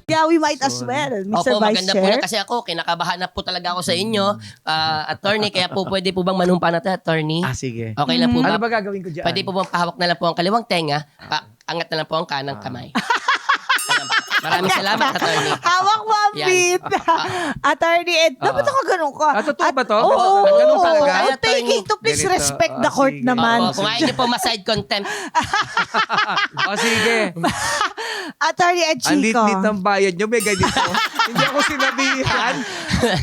Yeah, we might as well, Mr. Opo, Vice maganda po Chair. na kasi ako, kinakabahan na po talaga ako sa inyo, attorney, kaya po pwede po bang manumpa natin, attorney? Sige. Okay lang po Ano ba? ba gagawin ko dyan? Pwede po bang pahawak na lang po ang kaliwang tenga, angat na lang po ang kanang kamay. Ayan po. Maraming salamat, attorney. Hawak mo ang Yan. beat. Attorney Ed, dapat ako ganun ka. Totoo ba to? Oo, Ganun talaga? Kaya, taking to please Ganito. respect the court Sige. naman. Opo, kung ayaw niyo po ma-side contempt, Sige. Attorney Ed Ang Chico. lit-lit ng bayad nyo, may ganito. Hindi ako sinabihan.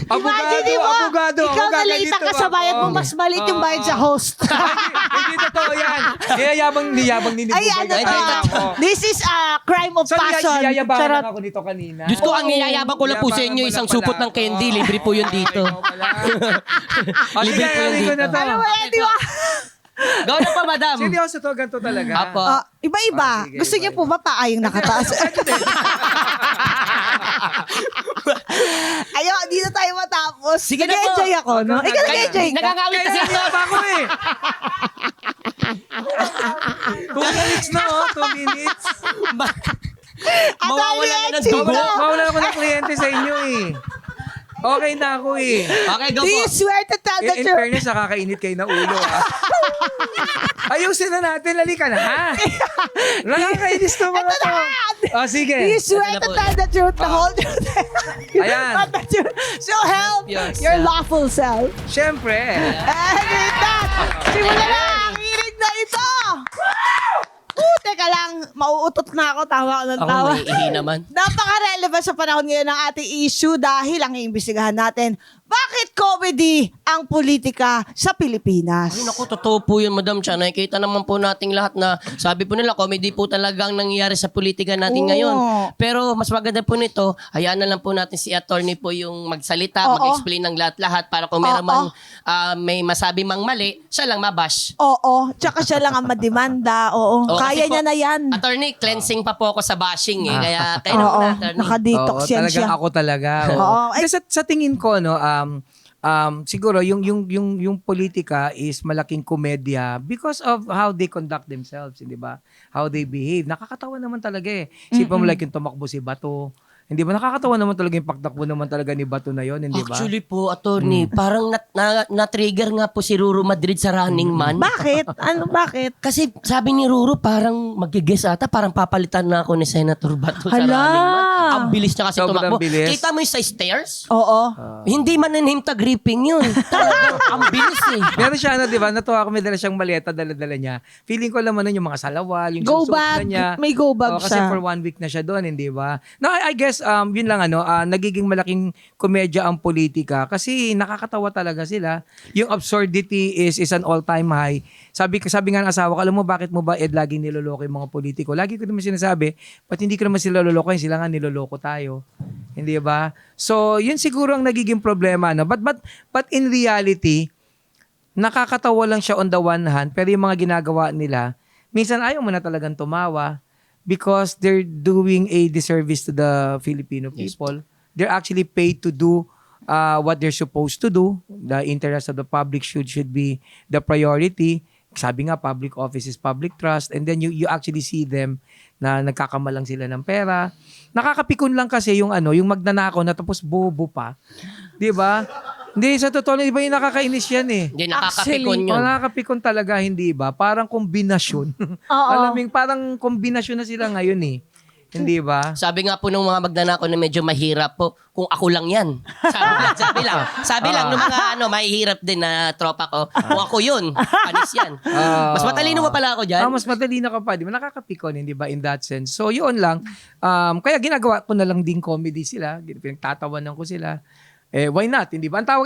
Imagine mo, abogado. ikaw nalita ka sa bayad mo, mas maliit yung bayad sa host. Hindi totoo yan. Niyayabang ni Ay, ano to? This is a crime of So, passion. niyayabangan Charot. lang ako nito kanina. Diyos ko, ang niyayabang ko lang po sa inyo, Niyayabangan isang pala supot ng ako. candy, libre po yun dito. Sige, Libre po yun gawin ko na dito. to. Ano ba yan, di ba? Go na po, madam. Seryoso to, ganito talaga. Apo. Iba-iba. Sige, Gusto niyo po ba paayong nakataas? Ayo, dito tayo matapos. Sige na po. Nag-enjoy ako, no? Ikaw nag-enjoy ka. Nagangawit kasi Kaya ako. niyaba ko eh. 2 minutes na 2 minutes. Mawawala na ng Attorney Ed dugo. Chico. Mawala ako ng kliyente sa inyo eh. Okay na ako eh. Okay, go Do po. you swear to tell the In truth? fairness, nakakainit kayo na ulo Ayusin na natin, halika na ha. Nakakainis to mga to. Sige. Do you swear Ito na to po. tell the truth, the whole truth? Ayan. Not the truth. So help Yourself. your lawful self. Siyempre. And with that, simulan na ang hilig na ito! Teka lang, mauutot na ako, tawa ko ng Ako tawa. naiihi naman. Napaka-relevant sa panahon ngayon ng ating issue dahil ang iimbestigahan natin, bakit comedy ang politika sa Pilipinas? Ay, naku, totoo po yun, Madam Cha. Nakikita naman po nating lahat na sabi po nila, comedy po talagang nangyayari sa politika natin Oo. ngayon. Pero mas maganda po nito, hayaan na lang po natin si attorney po yung magsalita, Oo. mag-explain ng lahat-lahat para kung meron Oo. man may masabi mang mali, siya lang mabash. Oo, tsaka siya lang ang mademanda. Oo, Oo, kaya kasi po, niya na yan. Attorney, cleansing pa po ako sa bashing eh. Kaya kayo Oo, na attorney. naka-detox yan talagang siya. ako talaga. Oo. Kasi sa tingin ko, no, siguro yung politika is malaking komedya because of how they conduct themselves, di ba? How they behave. Nakakatawa naman talaga eh. Sipa mo like yung tumakbo si Bato. Hindi ba nakakatawa naman talaga yung pagtakbo naman talaga ni Bato na yon, hindi ba? Actually po, attorney, parang na-trigger nga po si Ruro Madrid sa Running Man. Bakit? Ano, bakit? Kasi sabi ni Ruro, parang mag-guess ata, parang papalitan na ako ni Senator Bato sa Hala! Running Man. Ang bilis niya kasi Sobrang tumakbo. bilis. Kita mo yung sa stairs? Oo. Hindi man name tag gripping yun. Talagang ang bilis eh. Meron siya, di ba? Natuwa ako, may dala siyang maleta, dala-dala niya. Feeling ko alam mo nun yung mga salawal, yung Go susuot bag. na niya. May go bag Kasi siya. for 1 week na siya doon, hindi ba? No, I guess, yun lang nagiging malaking komedya ang politika kasi nakakatawa talaga sila. Yung absurdity is an all-time high. Sabi nga ng asawa ko, alam mo bakit mo ba laging niloloko yung mga politiko? Lagi ko naman sinasabi, ba't hindi ko naman sila lolokohin? Sila nga niloloko tayo. Hindi ba? So, yun siguro ang nagiging problema. No? But in reality, nakakatawa lang siya on the one hand, pero yung mga ginagawa nila, minsan ayaw mo na talagang tumawa because they're doing a disservice to the Filipino people. They're actually paid to do what they're supposed to do. The interest of the public should be the priority. Sabi nga, public office is public trust. And then you actually see them na nagkakamalang sila ng pera. Nakakapikon lang kasi yung magnanakaw na tapos bobo pa. 'Di ba? Hindi, sa totoo lang, iba yung nakakainis yan eh. Hindi, nakakapikon yun. Nakakapikon talaga, hindi ba? Parang kombinasyon. Oo. Alam mo, parang kombinasyon na sila ngayon eh. Hindi ba? Sabi nga po ng mga magnanakaw na medyo mahirap po, kung ako lang yan. Sabi lang ng mga mahihirap din na tropa ko, kung ako yun, panis yan. Mas matalino pa pala ako dyan. Mas matalino ka pa, di ba? Nakakapikon, hindi ba? In that sense. So, yun lang. Kaya ginagawa ko na lang din comedy sila. Pinagtatawanan ko sila. Why not? Hindi ba? Ang tawag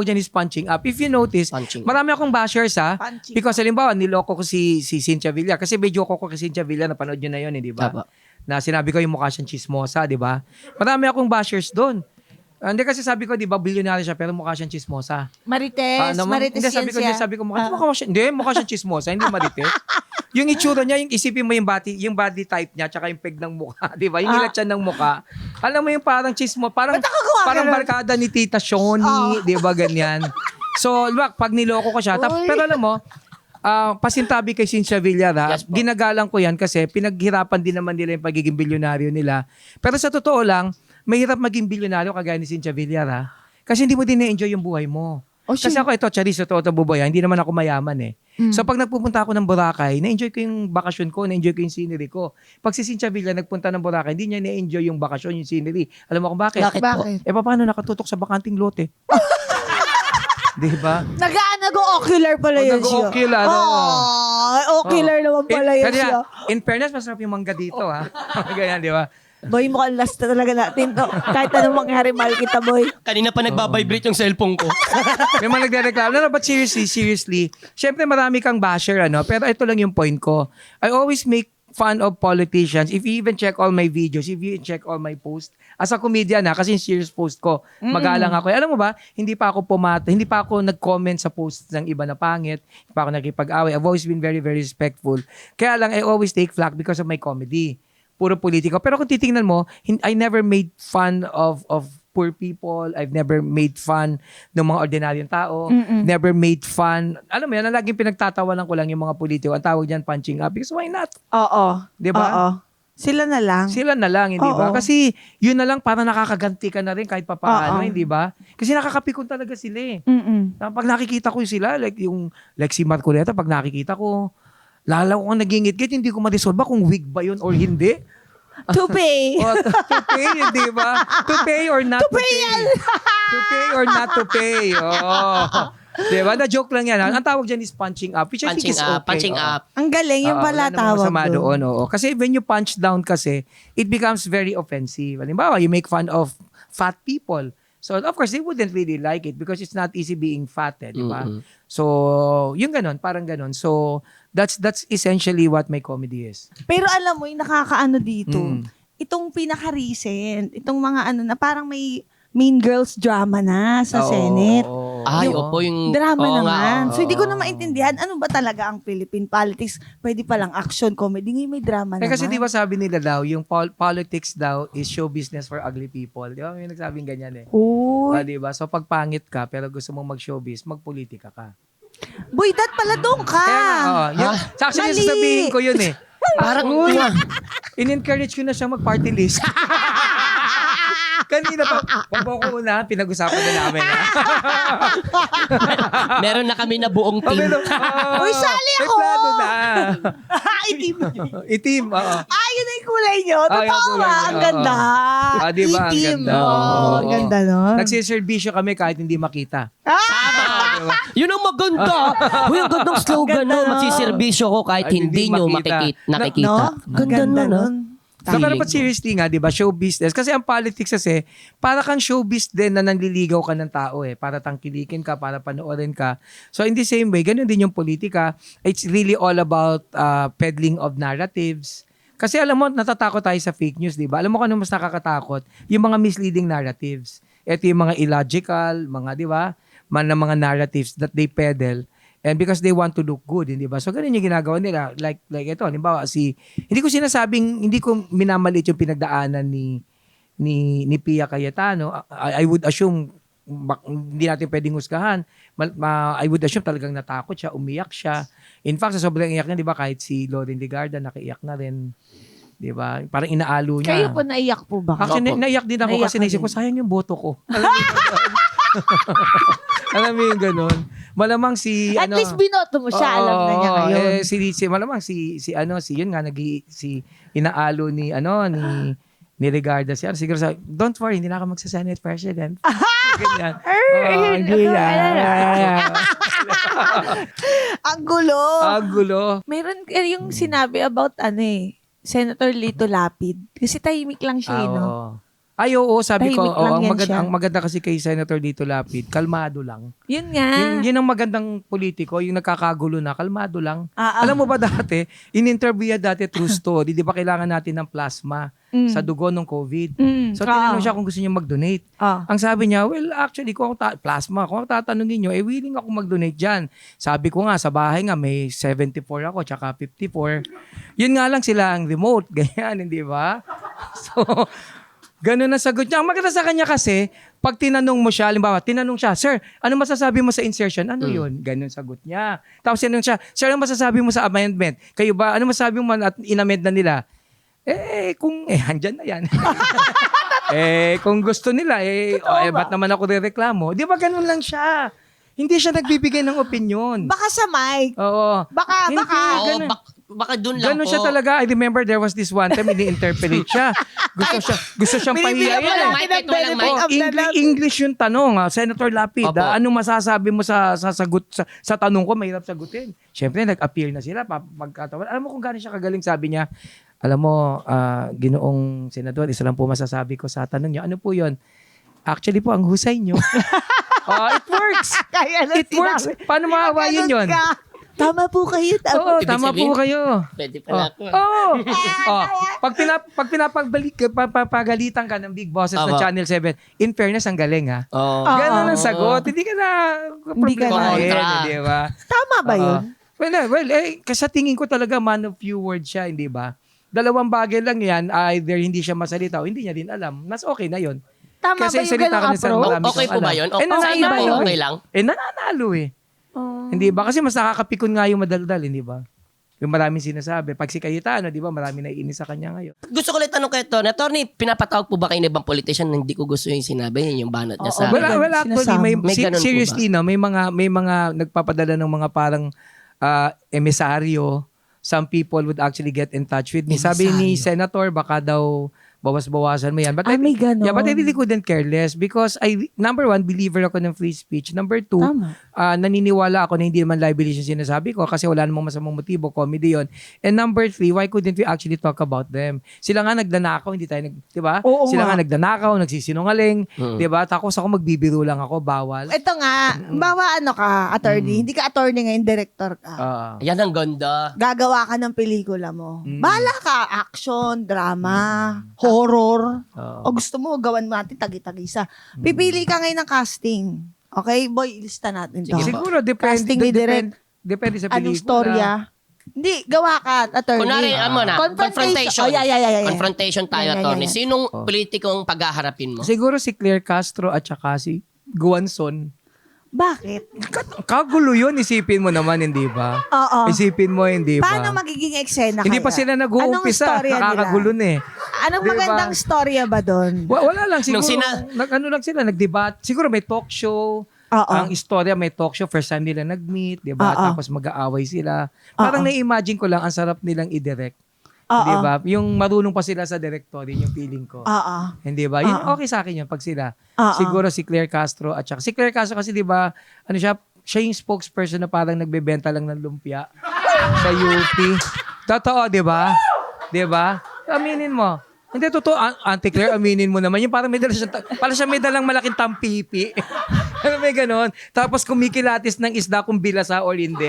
dyan is punching up. If you notice, Punching. marami akong bashers Punching. because halimbawa, niloko ko si Cynthia Villar. Kasi may joke ko kay Cynthia Villar, napanood nyo na yun, hindi ba? Tama. Na sinabi ko yung mukha siyang chismosa, di ba? Marami akong bashers doon. Hindi kasi sabi ko, di ba, billionaire siya, pero mukha siyang chismosa. Marites, Marites hindi, yan siya. sabi ko, mukha siyang chismosa, hindi marites. Yung itsura niya, yung isipin mo yung body type niya, tsaka yung peg ng mukha, di ba? Yung ilat siya ng mukha. Alam mo yung parang chismo, parang barkada ni Tita Shoni, di ba, ganyan. So, look, pag niloko ko siya, pero alam mo, pasintabi kay Cynthia Villara, Yes po. ginagalang ko yan kasi pinaghirapan din naman nila yung pagiging bilyonaryo nila. Pero sa totoo lang, mahirap maging bilyonaryo kagaya ni Cynthia Villara kasi hindi mo din na-enjoy yung buhay mo. Oh, Kasi ako ito, Charis, totoo ito, Buboy, hindi naman ako mayaman eh. So pag nagpupunta ako ng Boracay, na-enjoy ko yung bakasyon ko, na-enjoy ko yung scenery ko. Pag si Cynthia Villa nagpunta ng Boracay, hindi niya na-enjoy yung bakasyon, yung scenery. Alam mo kung bakit? Bakit po? Bakit? Paano nakatutok sa bakanting lote? Di ba? Nag-ocular pala yun siya. Nag-ocular, oo. Ocular naman pala yun Kaya, siya. in fairness, masarap yung mangga dito, ha? Ganyan, di ba? Boy, mukhang last na talaga natin to. Kahit anong mangyari, mahal kita, boy. Kanina pa nagbabibrate yung cellphone ko. May mga nagre-reklamo. No, but seriously, syempre marami kang basher, pero ito lang yung point ko. I always make fun of politicians. If you even check all my videos, if you check all my posts, as a comedian kasi yung serious post ko, magalang ako. Alam mo ba, hindi pa ako nag-comment sa posts ng iba na pangit, hindi pa ako nakipag-away. I've always been very, very respectful. Kaya lang, I always take flack because of my comedy. Puro politiko. Pero kung titingnan mo, I never made fun of poor people. I've never made fun ng mga ordinaryong tao. Never made fun. Alam mo yan, ang laging pinagtatawanan ko lang yung mga politiko. Ang tawag dyan, punching up. Because why not? Oo. Di ba? Oo. Sila na lang. Sila na lang, hindi ba? Oo. Kasi yun na lang para nakakaganti ka na rin kahit papaano, Oo. hindi ba? Kasi nakakapikon talaga sila eh. Mm-mm. Pag nakikita ko sila, like si Marcoleta, pag nakikita ko, lalaw ko nagingit-git, hindi ko ma-resolve kung wig ba yun or hindi. To pay. To pay, di ba? To pay or not to pay. To pay or not to pay. Oh. Di ba? Na-joke lang yan. Ang tawag dyan is punching up, which I think is okay. Punching Oo. up. Ang galing, yung pala wala namang tawag masama doon. doon. Oo. Kasi when you punch down kasi, it becomes very offensive. Halimbawa, you make fun of fat people. So, of course, they wouldn't really like it because it's not easy being fat, di ba? So, yung ganon, parang ganon. So, that's essentially what my comedy is. Pero alam mo, yung nakakaano dito, Mm. itong pinaka-recent, itong mga na parang may Mean Girls drama na sa Senate. Ay, Oo. opo, yung... Drama oo nga, naman. oo. So, hindi ko na maintindihan, ano ba talaga ang Philippine politics? Pwede palang action, comedy, ngayon may drama naman. Kasi di ba sabi nila daw, yung politics daw is show business for ugly people. Di ba? May nagsabing ganyan eh. Uy, Di ba? So pag pangit ka, pero gusto mong mag-showbiz, magpolitika ka. boy, dad pala doon ka. Yun, actually, Mali. sasabihin ko yun eh. Parang... In-encourage ko na siyang mag-party list. Kanina pa, pag ako una, pinag-usapan na namin. Meron na kami na buong team. Uy, sali May ako! plano na. Itim. Itim, oo. Ah, yun na yung kulay nyo. Ah, yung Totoo kulay ba? nyo, Ang oo. ganda. Diba? Ang Itim. ganda. Oo, ang ganda nun. Nagsiservisyo kami kahit hindi makita. Ah! Yun ang maganda. Uy, ang gandang slogan Ganda no. nun. Magsiservisyo ko kahit Ay, hindi hindi nyo makita. nakikita. No? Ganda nun, no? So, pero Feeling but seriously nga, di ba, show business. Kasi ang politics kasi, para kang showbiz din na nanliligaw ka ng tao eh. Para tangkilikin ka, para panoorin ka. So, in the same way, ganun din yung politika. It's really all about peddling of narratives. Kasi alam mo, natatakot tayo sa fake news, di ba? Alam mo kung ano mas nakakatakot? Yung mga misleading narratives. Ito yung mga illogical, mga, di ba? Mga narratives that they peddle. And because they want to look good, hindi ba? So, ganun yung ginagawa nila. Like ito, halimbawa, hindi ko minamalit yung pinagdaanan ni Pia Cayetano. I would assume, hindi natin pwedeng husgahan. I would assume talagang natakot siya, umiyak siya. In fact, sa sobrang iyak niya, di ba, kahit si Lauren Legarda, nakiiyak na rin. Di ba? Parang inaalo niya. Kayo po naiyak po ba? Actually, Opo. naiyak din ako Naiyak kasi ka naisip din. ko, sayang yung boto ko. Alam mo yung ganun. Malamang si At least binoto mo siya, alam na niya ngayon. Malamang si yun nga si inaalo ni ni Regarda siya. Siguro don't worry, hindi na ako magsa-Senate President. Ganyan. Hindi na. Ang gulo. Ang gulo. Meron yung sinabi about Senator Lito Lapid. Kasi tahimik lang siya, no? Oo. Ay, oo, sabi ko, Tahimik lang yan siya. ang maganda kasi kay Senator Dito Lapid, kalmado lang. Yun nga. Yun ang magandang politiko, yung nagkakagulo na, kalmado lang. Ah. Alam mo ba dati, in-interview dati true story, di ba kailangan natin ng plasma sa dugo ng COVID? So, tinanong siya kung gusto niya mag-donate. Ang sabi niya, well, actually, kung plasma, kung tatanungin niyo, willing ako mag-donate dyan. Sabi ko nga, sa bahay nga, may 74 ako, tsaka 54. Yun nga lang sila ang remote, ganyan, hindi ba? So, Ganun ang sagot niya. Ang maganda sa kanya kasi, pag tinanong mo siya, halimbawa, tinanong siya, Sir, ano masasabi mo sa insertion? Ano yun? Ganun sagot niya. Tapos tinanong siya, Sir, ano masasabi mo sa amendment? Kayo ba, ano masasabi mo at inamend na nila? Andyan na yan. Kung gusto nila, ba't naman ako reklamo? Di ba ganun lang siya? Hindi siya nagbibigay ng opinion. Baka sa mic. Oo. Baka. Oo, ganun. baka dun lang Ganun po. siya talaga. I remember there was this one time, ini-interpolate siya. Gusto siyang Binibigyan pahiyain. mo natin ang Walang benefit Oh, of the doubt. English yung tanong, Senator Lapid. Opo. Ano masasabi mo sa sagot sa tanong ko? Mahirap sagutin. Siyempre, nag-appear na sila. Pagkatawan. Alam mo kung gaano siya kagaling, sabi niya, alam mo, Ginoong Senador, isa lang po masasabi ko sa tanong niyo. Ano po yun? Actually po, ang husay niyo. It works. Kaya na It works. sinabi. Paano maawayin Ganun yun? ka. Tama po kayo. Oo, Ibig tama sabihin, po kayo. Pwede pala ako. Pag pinapagalitan ka ng big bosses ng Tama. Channel 7, in fairness, ang galing ha. Oo. Ganun ang sagot. Hindi ka na Hindi ka na. Kontra. Di ba? Tama ba yun? Kasi sa tingin ko talaga man of few words siya, hindi ba? Dalawang bagay lang yan, either hindi siya masalita o hindi niya din alam. Mas okay na yon. Tama Kasi ba yung salita ka ganung na sa approach? marami Okay kang po ba alam. yun? Nananalo Okay ba yun? Okay lang? Nananalo Hindi ba? Kasi mas nakakapikon nga yung madaldal, hindi ba? Yung maraming sinasabi. Pag si Cayetano, di ba, marami naiinis sa kanya ngayon. Gusto ko lang tanong kay Tony. Attorney, pinapatawag po ba kayo ng ibang politician na hindi ko gusto yung sinabi, yung banat niya sa... Oo, Wala actually. Sinasama. May ganun po Seriously, no, may mga nagpapadala ng mga parang emisaryo. Some people would actually get in touch with me. Sabi ni Senator, baka daw bawas-bawasan mo yan. But May ganon. Yeah, but I really couldn't care less because number one, believer ako ng free speech. Number two, Tama. naniniwala ako na hindi naman libelous yung sinasabi ko kasi wala namang masamang motibo, comedy yon. And number three, why couldn't we actually talk about them? Sila nga nagdanakaw, hindi tayo di ba? Oo Sila nga. nga nagdanakaw, nagsisinungaling, di ba? Tapos ako magbibiro lang ako, bawal. Ito nga, bawa attorney. Hindi ka attorney ngayon, director ka. Yan ang ganda. Gagawa ka ng pelikula mo. Bahala ka, action, drama, horror. O gusto mo, gawan mo natin tagi-tagisa. Pipili ka ngayon ng casting. Okay, boy, ilista natin to. Sige. Siguro Casting ni Direk. depende sa pelikula. Anong storya? Hindi, gawa ka, attorney. Kunwari, confrontation. Oh, yeah. Confrontation tayo, Yeah. attorney. Sinong politikong paghaharapin mo? Siguro si Claire Castro at saka si Guanzon. Bakit? Kagulo yun, isipin mo naman, hindi ba? Oo. Isipin mo, hindi ba? Paano magiging eksena Hindi kaya? pa sila nag-uumpisa. Anong storya Nakakagulo nila? na eh. Anong Diba? magandang storya ba doon? Wala lang, siguro. Nung Ano lang sila, nag-debate. Siguro may talk show. Oo. Ang istorya, may talk show. First time nila nag-meet, di ba? Oo. Tapos mag-aaway sila. Parang Oo. na-imagine ko lang, ang sarap nilang i-direct. Oo. Di ba? Yung marunong pa sila sa directory, yung feeling ko. Oo. Hindi ba? Yun, Oo. okay sa akin yun pag sila. Oo. Siguro si Claire Castro at saka. Si Claire Castro kasi di ba, ano siya yung spokesperson na parang nagbebenta lang ng lumpia sa UP. Totoo, di ba? Di ba? Aminin mo. Hindi, totoo. Auntie Claire, aminin mo naman. Yung parang may dala parang siya may dalang malaking tampipi. Ano may ganon? Tapos kumikilatis ng isda kung bilasa or hindi.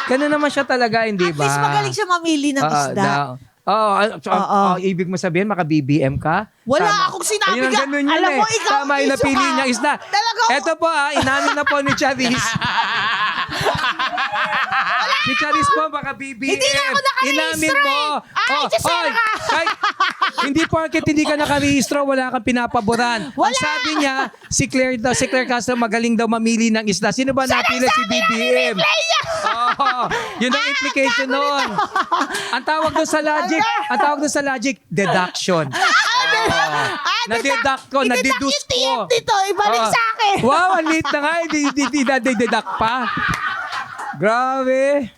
Ganun naman siya talaga, hindi At ba? least magaling siya mamili ng isda. Ibig mo sabihin, maka-BBM ka? Wala Tama. akong sinabi Ayun ang ka. ganun yun Alam mo, eh. ikaw Tama yung issue napili ka. niyang isda. Talaga. Eto po, inamin na po ni Charis. Si Charis po, maka-BBM. Hindi na ako nakarehistro Inamin mo. Ay, Josera ka. Hindi porket hindi ka nakarehistro, wala kang pinapaboran. Ang Wala. sabi niya, si Claire Castro magaling daw mamili ng isda. Sino ba napili? Si BBM. Yun ang implication nun. Ang tawag doon sa logic, deduction. Na-deduct ko, na-deduce ko. Dito, ibalik sa akin. Wow, ang liit na nga. Hindi na-deduct pa. Grabe.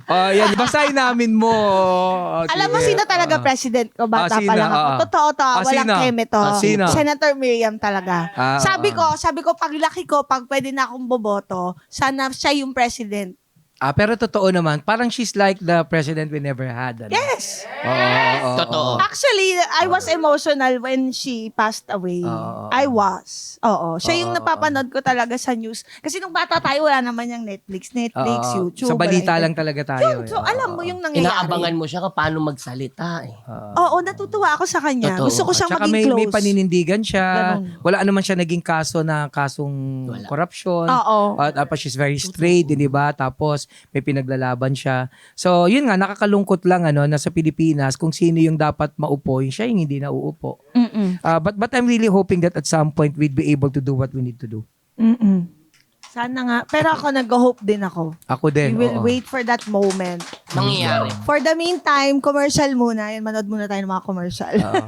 Yan, basahin namin mo. Alam mo sino talaga president ko? Bata sino? pa lang ako. Totoo to. Walang Sino? keme to. Sino? Senator Miriam talaga. Sabi oo. ko, paglaki ko, pag pwede na akong boboto, sana siya yung president. Pero totoo naman, parang she's like the president we never had. Ano? Yes. Oo. Totoo. Actually, I was emotional when she passed away. Oo. I was. Oo. Siya yung napapanood ko talaga sa news. Kasi nung bata tayo, wala naman yung Netflix, Oo. YouTube. Sa balita wala lang talaga tayo. So, alam mo yung nangyayari. Inaabangan mo siya kung paano magsalita eh. Oo, natutuwa ako sa kanya. Totoo. Gusto ko siyang Tsaka maging may close. paninindigan siya. Ganun. Wala naman siya naging kasong Wala. corruption. Oo. Tapos she's very straight, di ba? Tapos Tapos may pinaglalaban siya. So, yun nga, nakakalungkot lang na sa Pilipinas kung sino yung dapat maupo, siya yung hindi nauupo. But I'm really hoping that at some point we'd be able to do what we need to do. Sana nga. Pero ako, nag-hope din ako. Ako din. We will oo. wait for that moment. Mangyayari. For the meantime, commercial muna. Yan, manood muna tayo ng mga commercial. Oo.